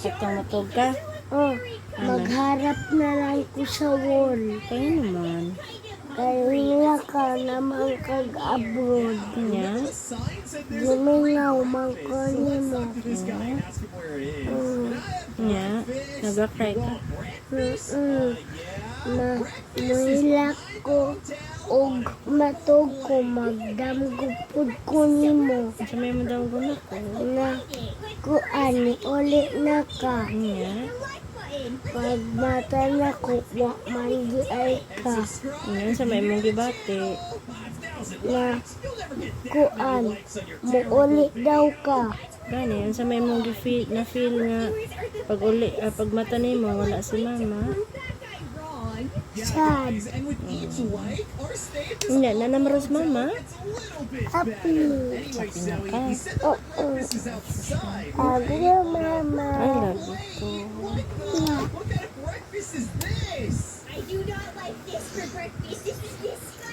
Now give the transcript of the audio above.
Katong matog ka? Oh, magharap na lang ko sa wall. Kaya naman. Kaya ka naman kag-abroad. Nya? Gumingaw man ko nimo. Nya? Nagakry ka? Na muhilak ko og matog ko magdamgupod ko nimo. Sa may madaw ko na ko. Na kuani uli na ka. Nya? Pag mata na ko, wa man di ay ka. Nya? Sa may mong gibati. Na kuan mo uli daw ka. Gani, ang sa may mong na-feel nga pag mata nimo wala si mama. Sad. Hindi, nanamaros mama. Happy. Happy na ka. Oo. Sabi na mama. I love you too. Yeah.